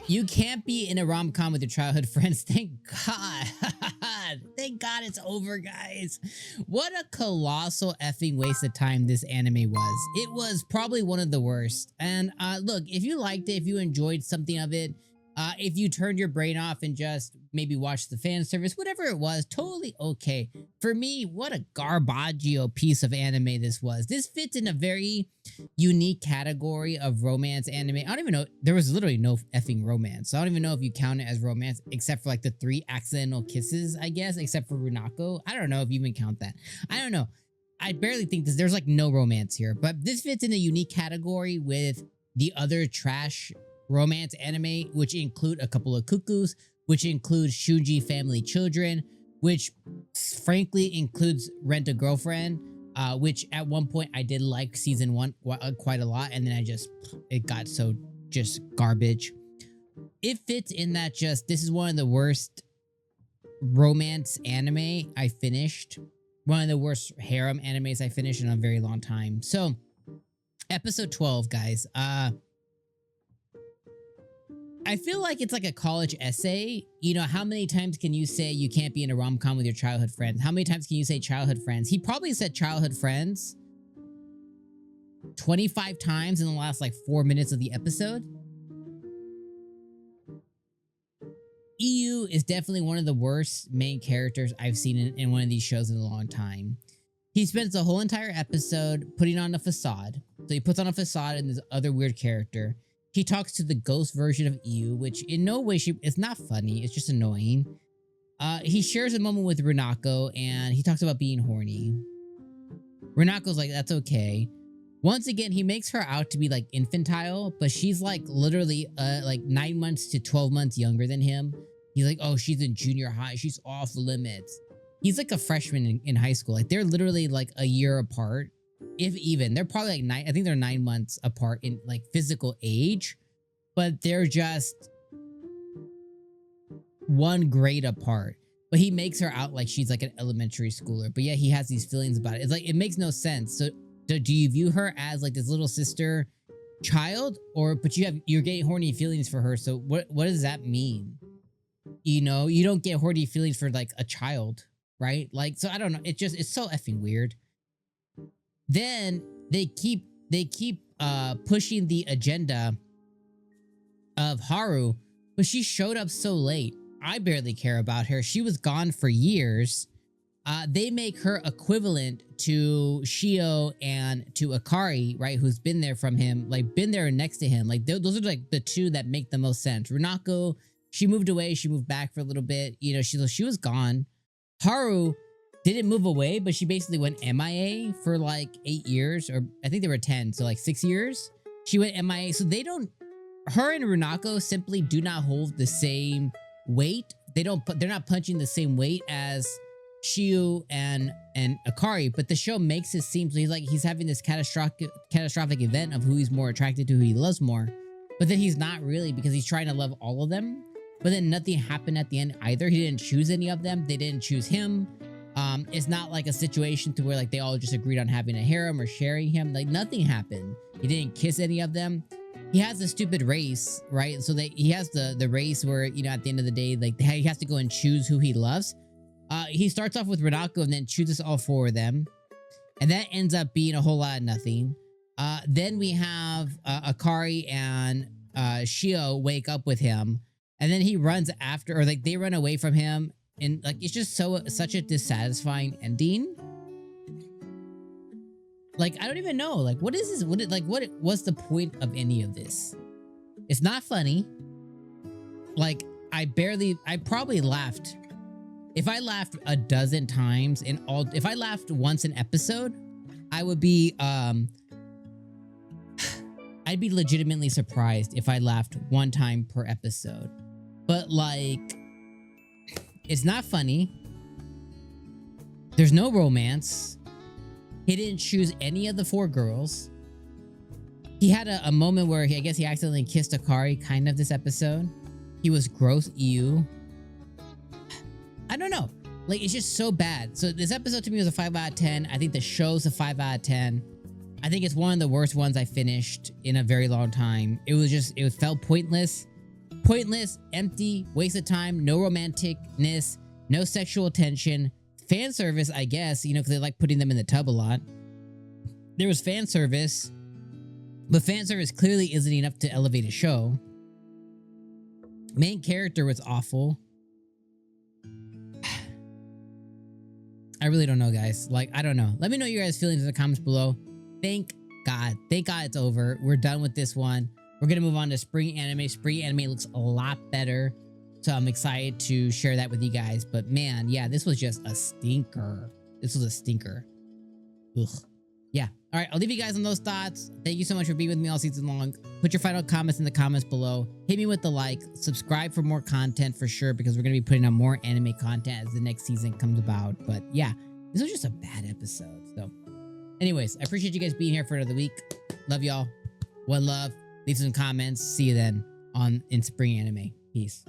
You can't be in a rom-com with your childhood friends. Thank God. Thank God it's over, guys. What a colossal effing waste of time this anime was. It was probably one of the worst. And look, if you liked it, if you enjoyed something of it, if you turned your brain off and just maybe watched the fan service, whatever it was, totally okay. For me, what a garbaggio piece of anime this was. This fits in a very unique category of romance anime. I don't even know. There was literally no effing romance. So I don't even know if you count it as romance, except for like the 3 accidental kisses, I guess, except for Runako. I don't know if you even count that. I don't know. I barely think there's like no romance here, but this fits in a unique category with the other trash romance anime, which include a couple of cuckoos, which includes Shuji Family Children, which frankly includes Rent a Girlfriend, which at one point I did like season 1 quite a lot, and then it got so just garbage. It fits in that this is one of the worst romance anime I finished. One of the worst harem animes I finished in a very long time. So, episode 12, guys. I feel like it's like a college essay. You know, how many times can you say you can't be in a rom-com with your childhood friends? How many times can you say childhood friends? He probably said childhood friends 25 times in the last like 4 minutes of the episode. EU is definitely one of the worst main characters I've seen in one of these shows in a long time. He spends the whole entire episode putting on a facade. So he puts on a facade and this other weird character. He talks to the ghost version of EU, which in no way it's not funny. It's just annoying. He shares a moment with Runako and he talks about being horny. Runako's like, that's okay. Once again, he makes her out to be like infantile, but she's like literally like 9 months to 12 months younger than him. He's like, oh, she's in junior high. She's off limits. He's like a freshman in high school. Like they're literally like a year apart. If even. They're probably like I think they're 9 months apart in like physical age, but they're just 1 grade apart. But he makes her out like she's like an elementary schooler. But yeah, he has these feelings about it. It's like, it makes no sense. So do you view her as like this little sister child, but you're getting horny feelings for her? So what does that mean? You know, you don't get horny feelings for like a child, right? Like, so I don't know. It's so effing weird. Then they keep pushing the agenda of Haru, but she showed up so late. I barely care about her. She was gone for years. They make her equivalent to Shio and to Akari, right? Who's been there from him, like been there next to him. Like those are like the 2 that make the most sense. Runako, she moved away. She moved back for a little bit. You know, she was gone. Haru didn't move away, but she basically went MIA for like 8 years, or I think they were 10, so like 6 years. She went MIA. So her and Runako simply do not hold the same weight. They're not punching the same weight as Shio and Akari, but the show makes it seem so he's having this catastrophic event of who he's more attracted to, who he loves more. But then he's not really, because he's trying to love all of them. But then nothing happened at the end either. He didn't choose any of them. They didn't choose him. It's not like a situation to where like they all just agreed on having a harem or sharing him. Like nothing happened. He didn't kiss any of them. He has the stupid race, right? So he has the race where, you know, at the end of the day, like he has to go and choose who he loves. He starts off with Runako and then chooses all 4 of them. And that ends up being a whole lot of nothing. Then we have Akari and Shio wake up with him. And then he runs after, or like they run away from him. And like, it's just such a dissatisfying ending. Like, I don't even know. Like, what is this? What's the point of any of this? It's not funny. Like, I probably laughed. If I laughed a dozen times if I laughed once an episode, I would be, I'd be legitimately surprised if I laughed 1 time per episode. But like, It's not funny. There's no romance. He didn't choose any of the 4 girls. He had a moment where I guess he accidentally kissed Akari kind of this episode. He was gross, ew. I don't know. Like, it's just so bad. So this episode to me was a 5 out of 10. I think the show's a 5 out of 10. I think it's one of the worst ones I finished in a very long time. It felt pointless. Pointless, empty, waste of time, no romanticness, no sexual tension. Fan service, I guess, you know, because they like putting them in the tub a lot. There was fan service, but fan service clearly isn't enough to elevate a show. Main character was awful. I really don't know, guys. Like, I don't know. Let me know your guys' feelings in the comments below. Thank God. Thank God it's over. We're done with this one. We're going to move on to spring anime. Spring anime looks a lot better. So I'm excited to share that with you guys. But man, yeah, this was just a stinker. This was a stinker. Ugh. Yeah. All right. I'll leave you guys on those thoughts. Thank you so much for being with me all season long. Put your final comments in the comments below. Hit me with the like. Subscribe for more content for sure, because we're going to be putting out more anime content as the next season comes about. But yeah, this was just a bad episode. So anyways, I appreciate you guys being here for another week. Love y'all. One love. Leave some comments. See you then in spring anime. Peace.